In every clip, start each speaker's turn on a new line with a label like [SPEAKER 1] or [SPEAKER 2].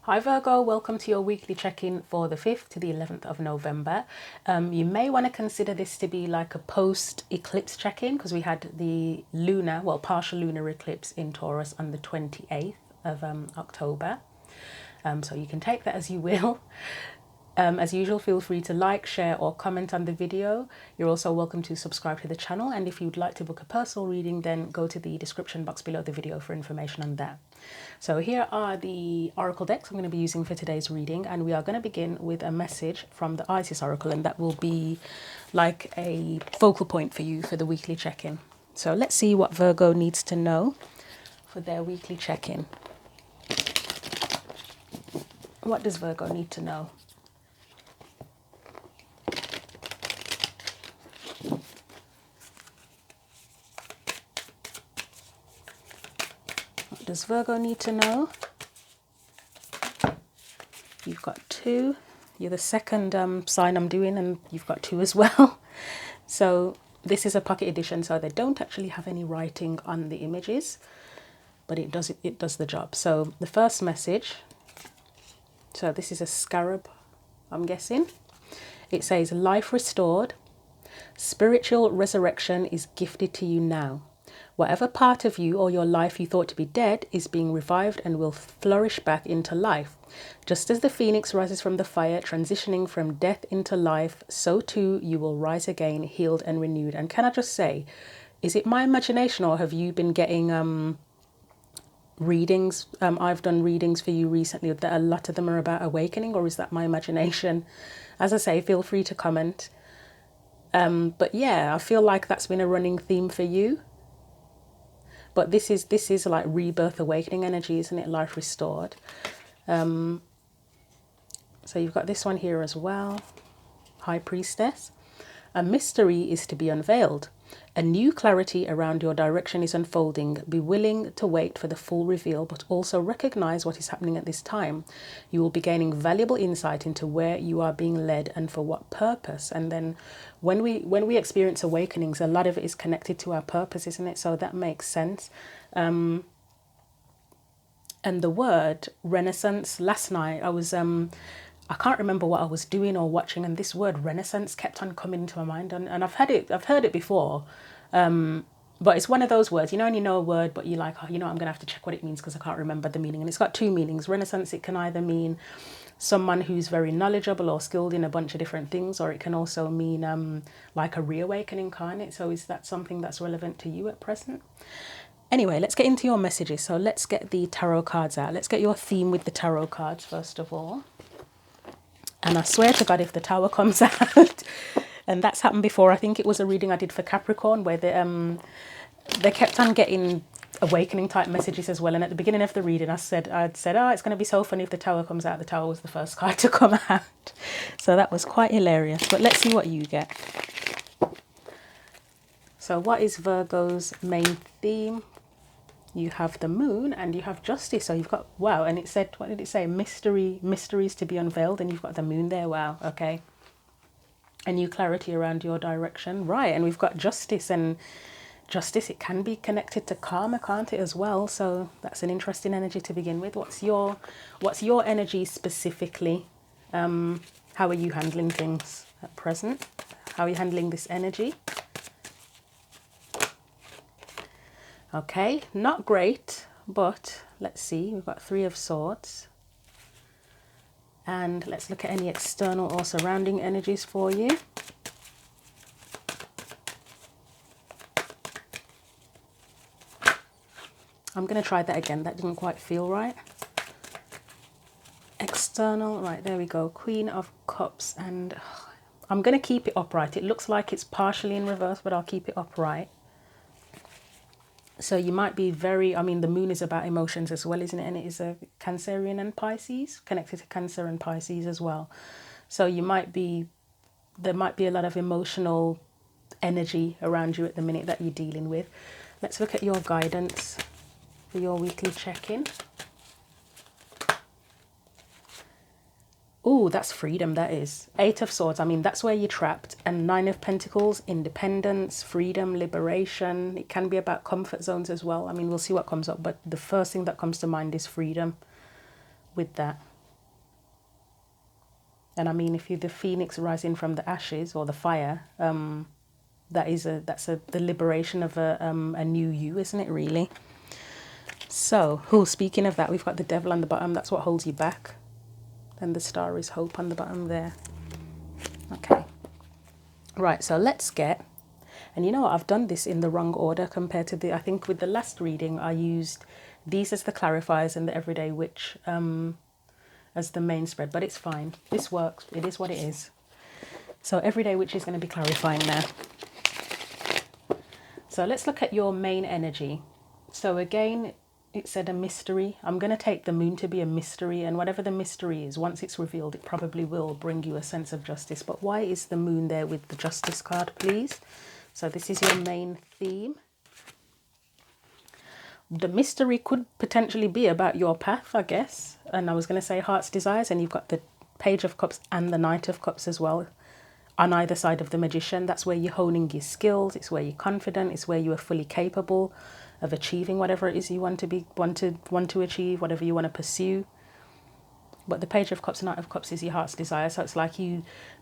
[SPEAKER 1] Hi Virgo, welcome to your weekly check-in for the 5th to the 11th of November. You may want to consider this to be like a post-eclipse check-in because we had the lunar, well, partial lunar eclipse in Taurus on the 28th of October. So you can take that as you will. As usual, feel free to like, share or comment on the video. You're also welcome to subscribe to the channel, and if you'd like to book a personal reading, then go to the description box below the video for information on that. So here are the oracle decks I'm going to be using for today's reading, and we are going to begin with a message from the Isis oracle, and that will be like a focal point for you for the weekly check-in. So let's see what Virgo needs to know for their weekly check-in. What does Virgo need to know? What does Virgo need to know? You've got two. You're the second sign I'm doing, and you've got two as well. So this is a pocket edition, so they don't actually have any writing on the images, but it does the job. So the first message, so this is a scarab, I'm guessing. It says, life restored. Spiritual resurrection is gifted to you now. Whatever part of you or your life you thought to be dead is being revived and will flourish back into life. Just as the phoenix rises from the fire, transitioning from death into life, so too you will rise again, healed and renewed. And can I just say, is it my imagination, or have you been getting readings? I've done readings for you recently that a lot of them are about awakening, or is that my imagination? As I say, feel free to comment. But yeah, I feel like that's been a running theme for you. But this is like rebirth, awakening energy, isn't it? Life restored. So you've got this one here as well. High Priestess. A mystery is to be unveiled. A new clarity around your direction is unfolding. Be willing to wait for the full reveal, but also recognize what is happening at this time. You will be gaining valuable insight into where you are being led and for what purpose. And then when we experience awakenings, a lot of it is connected to our purpose, isn't it? So that makes sense. And the word renaissance, last night I was I can't remember what I was doing or watching, and this word renaissance kept on coming into my mind, and I've heard it before, but it's one of those words, and you know a word, but you're like, oh, I'm gonna have to check what it means because I can't remember the meaning. And it's got two meanings. Renaissance, it can either mean someone who's very knowledgeable or skilled in a bunch of different things, or it can also mean like a reawakening, can't it? So is that something that's relevant to you at present? Anyway, let's get into your messages. So let's get the tarot cards out. Let's get your theme with the tarot cards first of all. And I swear to God, if the Tower comes out, and that's happened before, I think it was a reading I did for Capricorn where they kept on getting awakening type messages as well. And at the beginning of the reading, I'd said, oh, it's going to be so funny if the Tower comes out. The Tower was the first card to come out. So that was quite hilarious. But let's see what you get. So what is Virgo's main theme? You have the moon and you have justice. So you've got, wow. And it said, what did it say? Mysteries to be unveiled. And you've got the moon there. Wow. Okay. A new clarity around your direction. Right. And we've got justice, and justice, it can be connected to karma, can't it, as well? So that's an interesting energy to begin with. What's your energy specifically? How are you handling things at present? How are you handling this energy? Okay, not great, but let's see. We've got Three of Swords. And let's look at any external or surrounding energies for you. I'm going to try that again. That didn't quite feel right. External, right, there we go. Queen of Cups, and I'm going to keep it upright. It looks like it's partially in reverse, but I'll keep it upright. So you might be very, I mean, the moon is about emotions as well, isn't it? And it is a Cancerian and Pisces, connected to Cancer and Pisces as well. So there might be a lot of emotional energy around you at the minute that you're dealing with. Let's look at your guidance for your weekly check-in. Oh, that's freedom, that is. Eight of Swords, I mean, that's where you're trapped. And Nine of Pentacles, independence, freedom, liberation. It can be about comfort zones as well. I mean, we'll see what comes up. But the first thing that comes to mind is freedom with that. And I mean, if you're the phoenix rising from the ashes or the fire, that's the liberation of a new you, isn't it, really? So, speaking of that, we've got the devil on the bottom. That's what holds you back. And the star is hope on the bottom there. Okay. Right, so let's get... And you know what? I've done this in the wrong order compared to I think with the last reading, I used these as the clarifiers and the Everyday Witch as the main spread. But it's fine. This works. It is what it is. So Everyday Witch is going to be clarifying now. So let's look at your main energy. So again, it said a mystery. I'm going to take the moon to be a mystery, and whatever the mystery is, once it's revealed, it probably will bring you a sense of justice. But why is the moon there with the justice card, please? So this is your main theme. The mystery could potentially be about your path, I guess. And I was going to say heart's desires, and you've got the Page of Cups and the Knight of Cups as well. On either side of the Magician, that's where you're honing your skills. It's where you're confident. It's where you are fully capable of achieving whatever it is you want to achieve, whatever you want to pursue. But the Page of Cups and Knight of Cups is your heart's desire. So it's like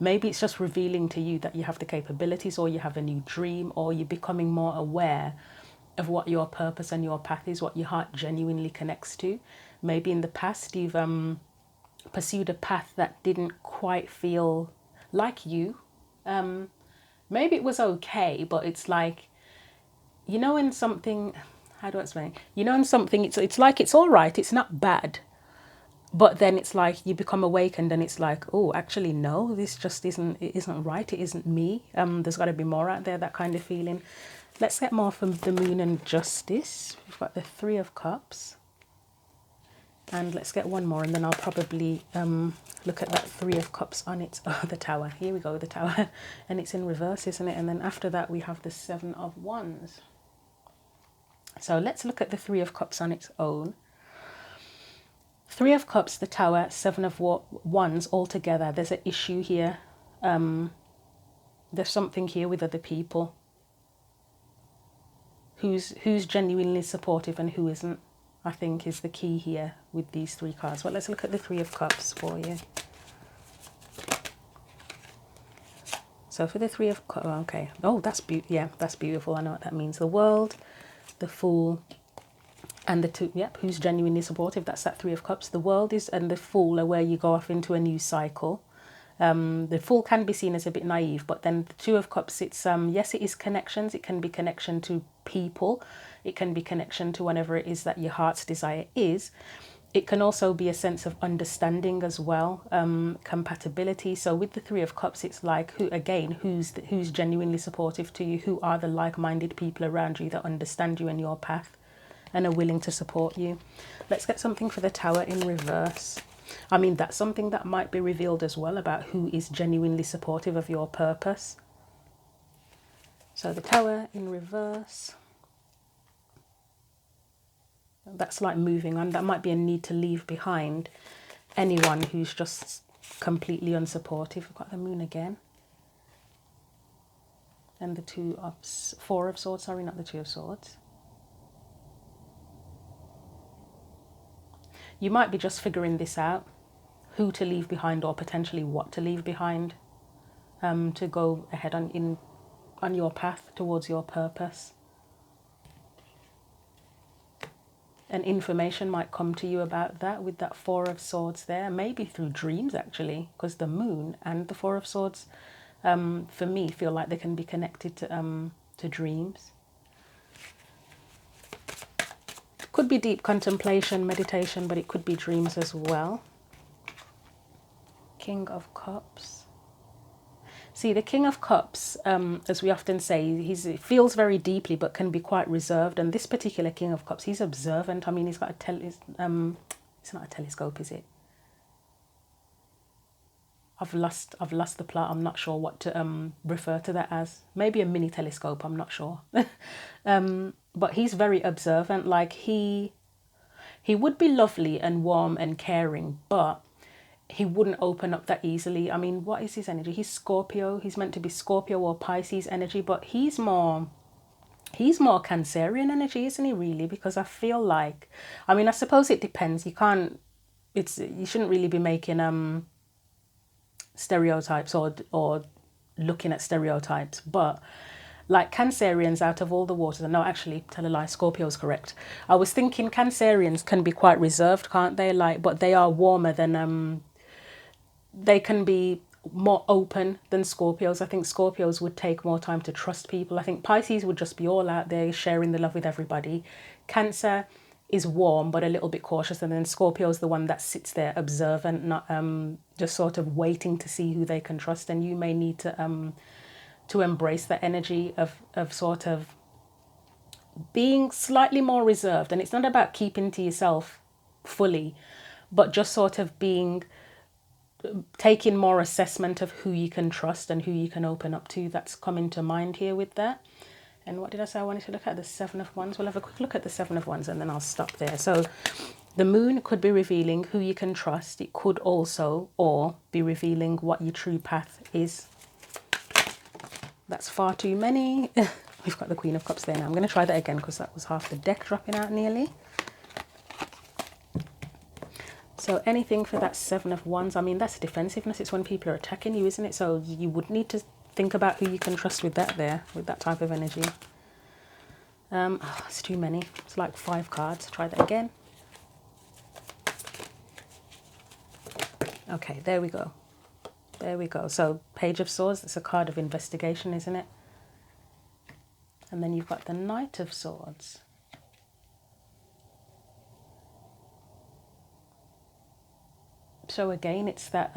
[SPEAKER 1] maybe it's just revealing to you that you have the capabilities, or you have a new dream, or you're becoming more aware of what your purpose and your path is, what your heart genuinely connects to. Maybe in the past you've pursued a path that didn't quite feel like you. Maybe it was okay, but it's like, you know, in something, how do I explain? You know, in something, it's like it's all right, it's not bad, but then it's like you become awakened, and it's like, oh, actually, no, this just isn't right. It isn't me. There's got to be more out there. That kind of feeling. Let's get more from the moon and justice. We've got the Three of Cups. And let's get one more, and then I'll probably look at that Three of Cups on its... Oh, the Tower. Here we go, the Tower. And it's in reverse, isn't it? And then after that, we have the Seven of Wands. So let's look at the Three of Cups on its own. Three of Cups, the Tower, Seven of Wands all together. There's an issue here. There's something here with other people. Who's genuinely supportive and who isn't, I think, is the key here with these three cards. Well, let's look at the Three of Cups for you. So for the Three of Cups, okay. Oh, that's that's beautiful. I know what that means. The World, the Fool, and the two, who's genuinely supportive. That's that Three of Cups. The World is, and the Fool are where you go off into a new cycle. The Fool can be seen as a bit naive, but then the Two of Cups, it's yes, it is connections. It can be connection to people. It can be connection to whatever it is that your heart's desire is. It can also be a sense of understanding as well, compatibility. So with the Three of Cups, it's like, who's genuinely supportive to you? Who are the like-minded people around you that understand you and your path and are willing to support you? Let's get something for the Tower in reverse. I mean, that's something that might be revealed as well, about who is genuinely supportive of your purpose. So the Tower in reverse. That's like moving on. That might be a need to leave behind anyone who's just completely unsupportive. We've got the Moon again. And the Four of Swords, sorry, not the Two of Swords. You might be just figuring this out, who to leave behind, or potentially what to leave behind, to go ahead on your path towards your purpose. And information might come to you about that with that Four of Swords there, maybe through dreams actually, because the Moon and the Four of Swords, for me, feel like they can be connected to dreams. Could be deep contemplation, meditation, but it could be dreams as well. King of Cups. See, the King of Cups, as we often say, he feels very deeply but can be quite reserved. And this particular King of Cups, he's observant. I mean, he's got it's not a telescope, is it? I've lost the plot. I'm not sure what to refer to that as. Maybe a mini telescope, I'm not sure. But he's very observant. Like he would be lovely and warm and caring, but he wouldn't open up that easily. I mean, what is his energy? He's Scorpio. He's meant to be Scorpio or Pisces energy, but he's more Cancerian energy, isn't he, really? Because I feel like, I mean, I suppose it depends. You shouldn't really be making stereotypes or looking at stereotypes, but like Cancerians out of all the waters, no, actually, tell a lie, Scorpio's correct. I was thinking Cancerians can be quite reserved, can't they? Like, but they are warmer than, they can be more open than Scorpios. I think Scorpios would take more time to trust people. I think Pisces would just be all out there sharing the love with everybody. Cancer is warm but a little bit cautious, and then Scorpio's the one that sits there observant, not just sort of waiting to see who they can trust. And you may need to embrace the energy of sort of being slightly more reserved. And it's not about keeping to yourself fully, but just sort of taking more assessment of who you can trust and who you can open up to. That's coming to mind here with that. And what did I say I wanted to look at? The Seven of Wands. We'll have a quick look at the Seven of Wands and then I'll stop there. So the moon could be revealing who you can trust. It could also or be revealing what your true path is. That's far too many. We've got the Queen of Cups there now. I'm going to try that again because that was half the deck dropping out nearly. So anything for that Seven of Wands. I mean, that's defensiveness. It's when people are attacking you, isn't it? So you would need to think about who you can trust with that there, with that type of energy. It's too many. It's like 5 cards. Try that again. Okay, there we go. There we go. So Page of Swords, that's a card of investigation, isn't it? And then you've got the Knight of Swords. So again, it's that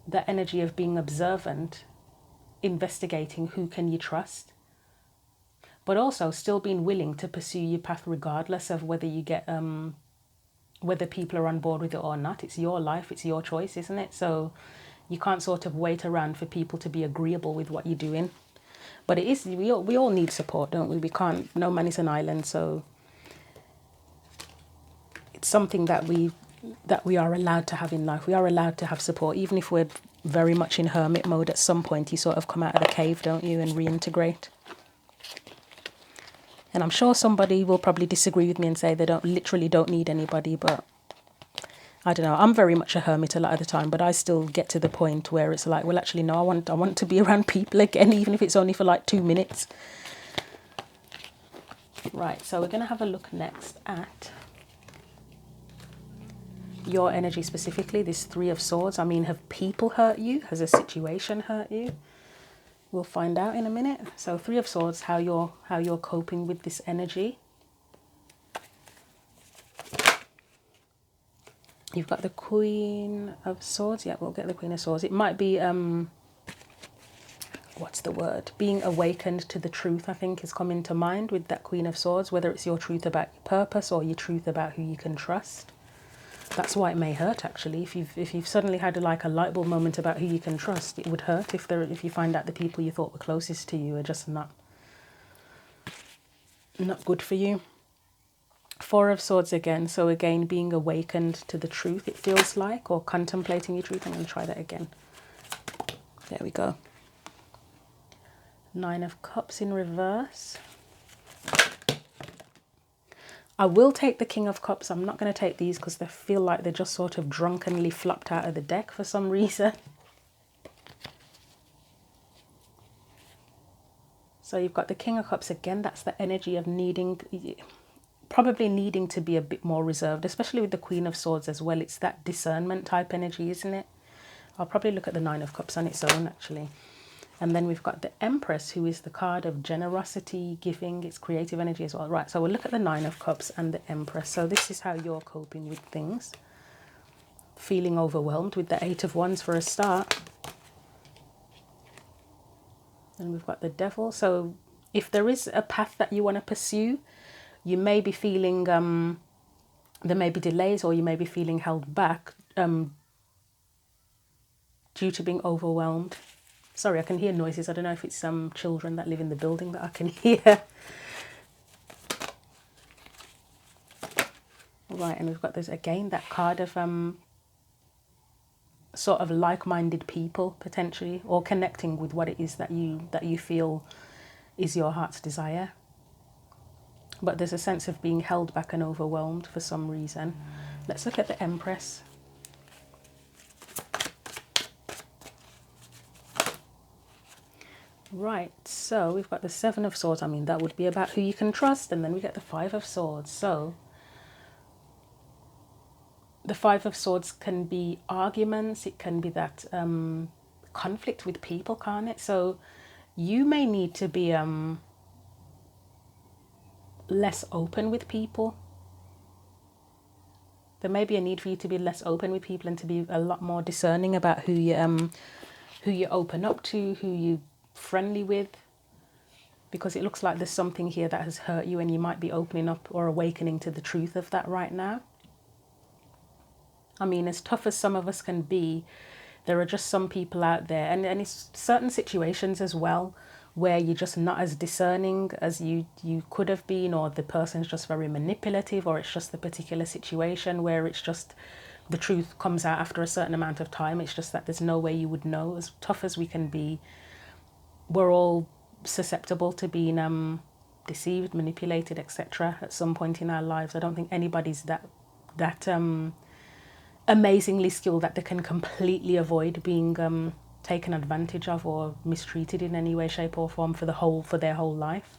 [SPEAKER 1] that energy of being observant, investigating who can you trust, but also still being willing to pursue your path regardless of whether you get whether people are on board with it or not. It's your life, it's your choice, isn't it? So you can't sort of wait around for people to be agreeable with what you're doing. But it is, we all need support, don't we? We can't, no man is an island, so it's something that we are allowed to have in life. We are allowed to have support, even if we're very much in hermit mode. At some point you sort of come out of the cave, don't you, and reintegrate. And I'm sure somebody will probably disagree with me and say they literally don't need anybody, but I don't know. I'm very much a hermit a lot of the time, but I still get to the point where it's like, well, actually, no, I want to be around people again, even if it's only for like 2 minutes. Right, so we're going to have a look next at your energy specifically, this Three of Swords. I mean, have people hurt you? Has a situation hurt you? We'll find out in a minute. So Three of Swords, how you're coping with this energy. You've got the Queen of Swords. Yeah, we'll get the Queen of Swords. It might be, what's the word? Being awakened to the truth, I think, is coming to mind with that Queen of Swords, whether it's your truth about your purpose or your truth about who you can trust. That's why it may hurt, actually. If you've suddenly had like a light bulb moment about who you can trust, it would hurt if you find out the people you thought were closest to you are just not good for you. Four of Swords again. So again, being awakened to the truth, it feels like, or contemplating your truth. I'm going to try that again. There we go. Nine of Cups in reverse. I will take the King of Cups. I'm not going to take these because they feel like they're just sort of drunkenly flopped out of the deck for some reason. So you've got the King of Cups again. That's the energy of probably needing to be a bit more reserved, especially with the Queen of Swords as well. It's that discernment type energy, isn't it? I'll probably look at the Nine of Cups on its own, actually. And then we've got the Empress, who is the card of generosity, giving. It's creative energy as well. Right, so we'll look at the Nine of Cups and the Empress. So this is how you're coping with things. Feeling overwhelmed with the Eight of Wands for a start. And we've got the Devil. So if there is a path that you want to pursue, you may be feeling, there may be delays, or you may be feeling held back due to being overwhelmed. Sorry, I can hear noises. I don't know if it's some children that live in the building that I can hear. Right, and we've got this again, that card of sort of like-minded people potentially, or connecting with what it is that you feel is your heart's desire. But there's a sense of being held back and overwhelmed for some reason. Let's look at the Empress. Right, so we've got the Seven of Swords. I mean, that would be about who you can trust. And then we get the Five of Swords. So the Five of Swords can be arguments. It can be that conflict with people, can't it? So you may need to be less open with people. There may be a need for you to be less open with people and to be a lot more discerning about who you open up to, who you friendly with, because it looks like there's something here that has hurt you and you might be opening up or awakening to the truth of that right now. I mean, as tough as some of us can be, there are just some people out there, and it's certain situations as well, where you're just not as discerning as you could have been, or the person's just very manipulative, or it's just the particular situation where it's just the truth comes out after a certain amount of time. It's just that there's no way you would know. As tough as we can be, we're all susceptible to being deceived, manipulated, etc. at some point in our lives. I don't think anybody's that amazingly skilled that they can completely avoid being taken advantage of or mistreated in any way, shape or form for their whole life.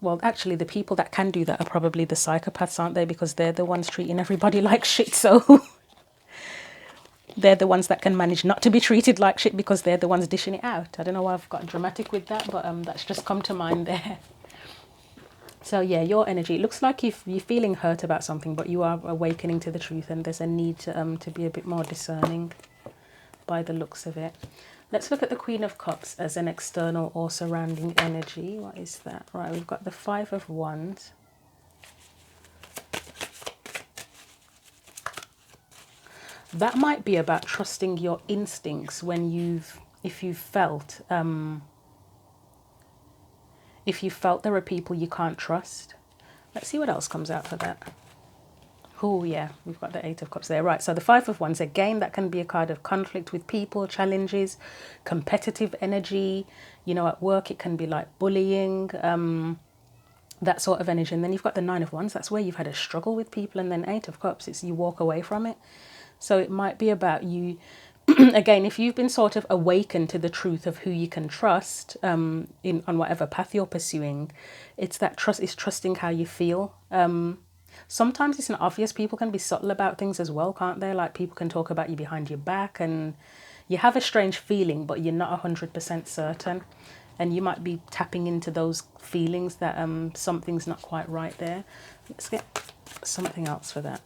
[SPEAKER 1] Well, actually, the people that can do that are probably the psychopaths, aren't they? Because they're the ones treating everybody like shit. So they're the ones that can manage not to be treated like shit because they're the ones dishing it out. I don't know why I've got dramatic with that, but that's just come to mind there. So yeah, your energy, it looks like you're feeling hurt about something, but you are awakening to the truth, and there's a need to be a bit more discerning by the looks of it. Let's look at the Queen of Cups as an external or surrounding energy. What is that? Right, we've got the Five of Wands. That might be about trusting your instincts when if you felt there are people you can't trust. Let's see what else comes out for that. Oh yeah, we've got the Eight of Cups there. Right, so the Five of Wands, again, that can be a card of conflict with people, challenges, competitive energy. You know, at work it can be like bullying, that sort of energy. And then you've got the Nine of Wands, that's where you've had a struggle with people. And then Eight of Cups, it's you walk away from it. So it might be about you, again, if you've been sort of awakened to the truth of who you can trust on whatever path you're pursuing, it's that trust, is trusting how you feel. Sometimes it's not obvious. People can be subtle about things as well, can't they? Like people can talk about you behind your back and you have a strange feeling, but you're not 100% certain. And you might be tapping into those feelings that something's not quite right there. Let's get something else for that.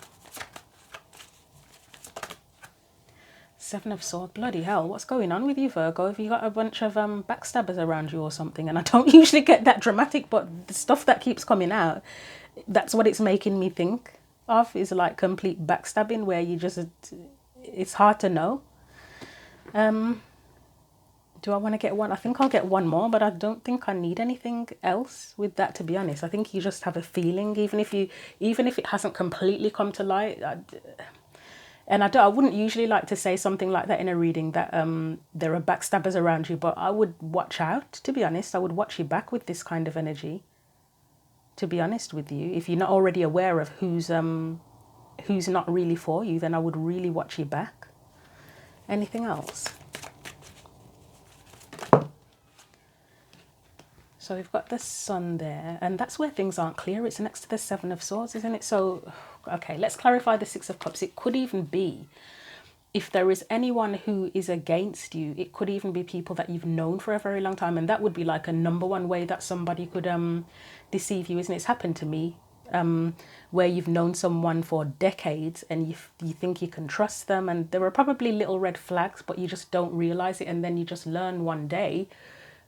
[SPEAKER 1] Seven of Swords. Bloody hell, what's going on with you, Virgo? Have you got a bunch of backstabbers around you or something? And I don't usually get that dramatic, but the stuff that keeps coming out, that's what it's making me think of, is like complete backstabbing where you just, it's hard to know. Do I want to get one? I think I'll get one more, but I don't think I need anything else with that, to be honest. I think you just have a feeling, even if it hasn't completely come to light. And I wouldn't usually like to say something like that in a reading, that there are backstabbers around you, but I would watch out, to be honest. I would watch you back with this kind of energy, to be honest with you. If you're not already aware of who's not really for you, then I would really watch you back. Anything else? So we've got the Sun there, and that's where things aren't clear. It's next to the Seven of Swords, isn't it? So, okay, let's clarify the Six of Cups. It could even be, if there is anyone who is against you, it could even be people that you've known for a very long time, and that would be like a number one way that somebody could deceive you, isn't it? It's happened to me, where you've known someone for decades and you think you can trust them, and there are probably little red flags, but you just don't realize it, and then you just learn one day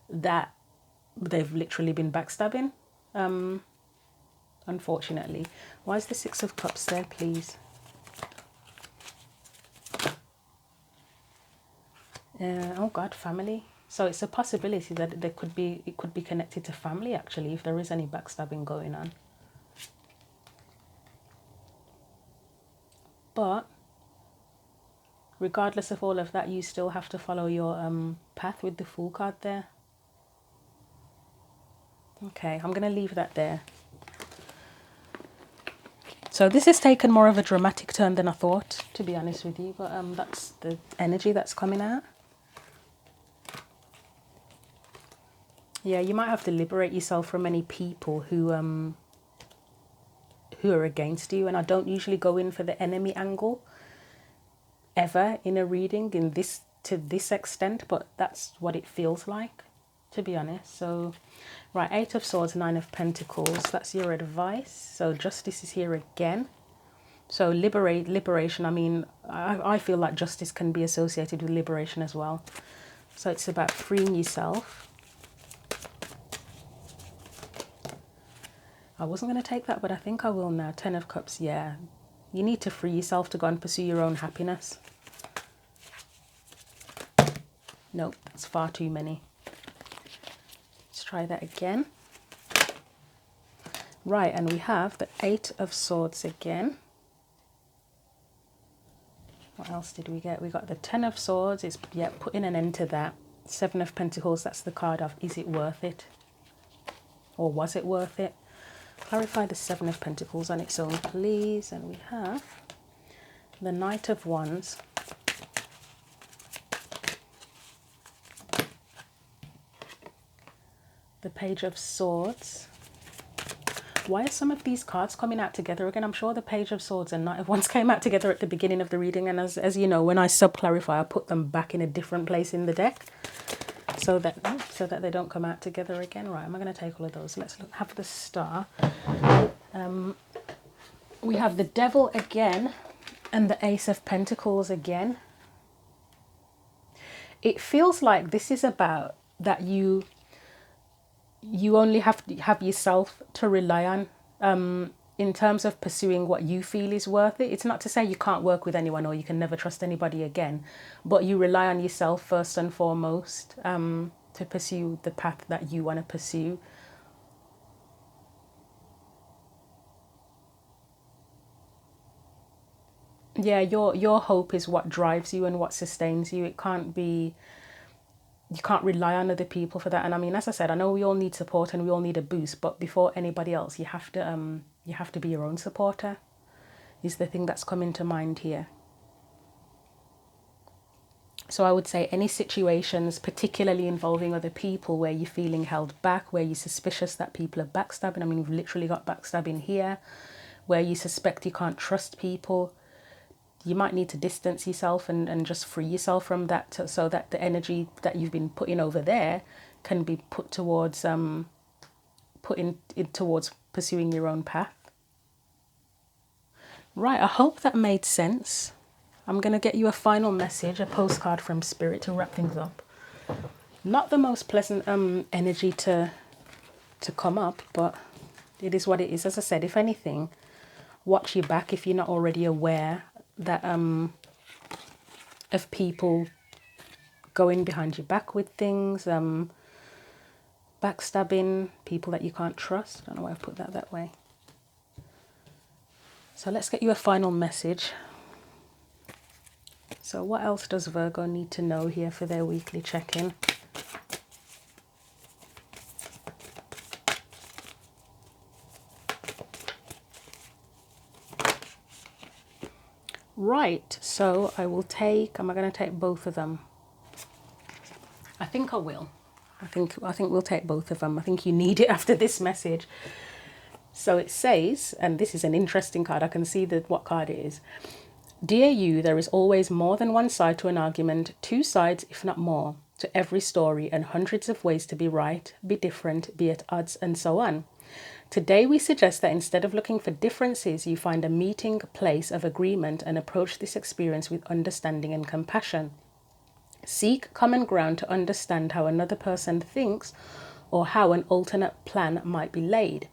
[SPEAKER 1] that they've literally been backstabbing, unfortunately. Why is the Six of Cups there, please? Oh God, family. So it's a possibility that it could be connected to family, actually, if there is any backstabbing going on. But regardless of all of that, you still have to follow your path with the Fool card there. Okay, I'm going to leave that there. So this has taken more of a dramatic turn than I thought, to be honest with you, but that's the energy that's coming out. Yeah, you might have to liberate yourself from any people who are against you, and I don't usually go in for the enemy angle ever in a reading in this to this extent, but that's what it feels like, to be honest. So right, 8 of Swords, 9 of Pentacles, that's your advice. So justice is here again. So liberation, I mean, I feel like justice can be associated with liberation as well. So it's about freeing yourself. I wasn't going to take that, but I think I will now. 10 of Cups, yeah. You need to free yourself to go and pursue your own happiness. Nope, that's far too many. Let's try that again. Right, and we have the 8 of Swords again. What else did we get? We got the 10 of Swords. It's, yeah, putting an end to that. 7 of Pentacles, that's the card of, is it worth it? Or was it worth it? Clarify the 7 of Pentacles on its own, please. And we have the Knight of Wands. The Page of Swords. Why are some of these cards coming out together again? I'm sure the Page of Swords and Knight of Wands came out together at the beginning of the reading. And as you know, when I sub-clarify, I put them back in a different place in the deck, so that they don't come out together again. Right, am I going to take all of those? Let's have the Star. We have the Devil again and the Ace of Pentacles again. It feels like this is about that you only have to have yourself to rely on in terms of pursuing what you feel is worth it. It's not to say you can't work with anyone or you can never trust anybody again, but you rely on yourself first and foremost to pursue the path that you want to pursue. Yeah, your hope is what drives you and what sustains you. It can't be, you can't rely on other people for that. And I mean, as I said, I know we all need support and we all need a boost, but before anybody else, you have to be your own supporter, is the thing that's coming to mind here. So I would say any situations, particularly involving other people, where you're feeling held back, where you're suspicious that people are backstabbing. I mean, we've literally got backstabbing here, where you suspect you can't trust people. You might need to distance yourself and just free yourself from that, so that the energy that you've been putting over there can be put towards towards pursuing your own path. Right, I hope that made sense. I'm going to get you a final message, a postcard from Spirit to wrap things up. Not the most pleasant energy to come up, but it is what it is. As I said, if anything, watch your back if you're not already aware that of people going behind your back with things, backstabbing, people that you can't trust. I don't know why I've put that way. So let's get you a final message. So what else does Virgo need to know here for their weekly check-in? Right, so am I going to take both of them? I think I will. I think we'll take both of them. I think you need it after this message. So it says, and this is an interesting card, I can see what card it is. Dear you, there is always more than one side to an argument, 2 sides, if not more, to every story, and hundreds of ways to be right, be different, be at odds, and so on. Today we suggest that instead of looking for differences, you find a meeting place of agreement and approach this experience with understanding and compassion. Seek common ground to understand how another person thinks or how an alternate plan might be laid.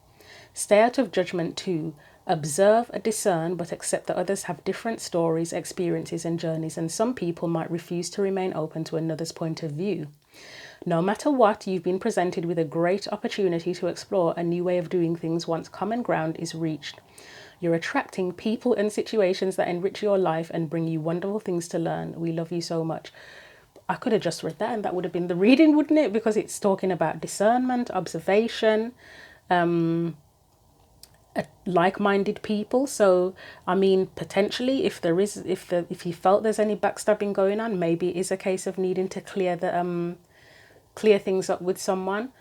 [SPEAKER 1] Stay out of judgment too. Observe, discern, but accept that others have different stories, experiences, and journeys, and some people might refuse to remain open to another's point of view. No matter what, you've been presented with a great opportunity to explore a new way of doing things once common ground is reached. You're attracting people and situations that enrich your life and bring you wonderful things to learn. We love you so much. I could have just read that and that would have been the reading, wouldn't it? Because it's talking about discernment, observation, like-minded people. So I mean, potentially, if there is, if you felt there's any backstabbing going on, maybe it is a case of needing to clear things up with someone.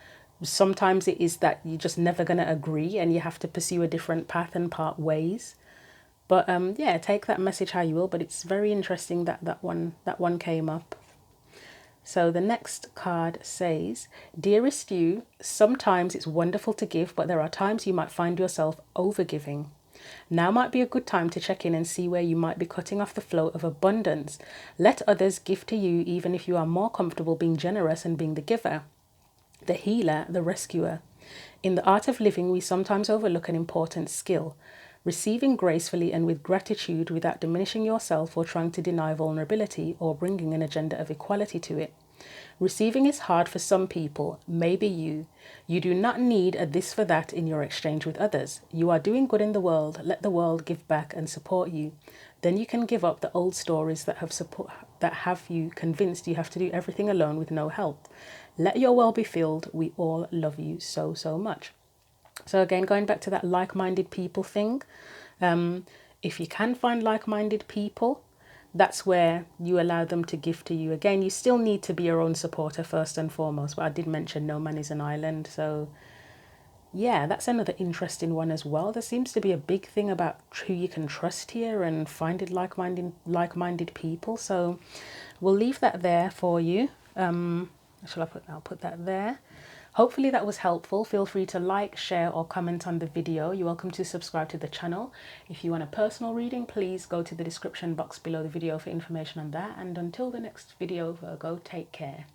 [SPEAKER 1] Sometimes it is that you're just never going to agree and you have to pursue a different path and part ways. But yeah, take that message how you will, but it's very interesting that that one came up. So the next card says, "Dearest you, sometimes it's wonderful to give, but there are times you might find yourself overgiving. Now might be a good time to check in and see where you might be cutting off the flow of abundance. Let others give to you even if you are more comfortable being generous and being the giver, the healer, the rescuer. In the art of living, we sometimes overlook an important skill: receiving gracefully and with gratitude without diminishing yourself or trying to deny vulnerability or bringing an agenda of equality to it. Receiving is hard for some people, maybe you. You do not need a this for that in your exchange with others. You are doing good in the world. Let the world give back and support you. Then you can give up the old stories that have you convinced you have to do everything alone with no help. Let your well be filled. We all love you so, so much." So again, going back to that like-minded people thing, if you can find like-minded people, that's where you allow them to give to you. Again, you still need to be your own supporter first and foremost, but I did mention no man is an island. So yeah, that's another interesting one as well. There seems to be a big thing about who you can trust here and finding like-minded people. So we'll leave that there for you. I'll put that there. Hopefully that was helpful. Feel free to like, share or comment on the video. You're welcome to subscribe to the channel. If you want a personal reading, please go to the description box below the video for information on that. And until the next video, Virgo, take care.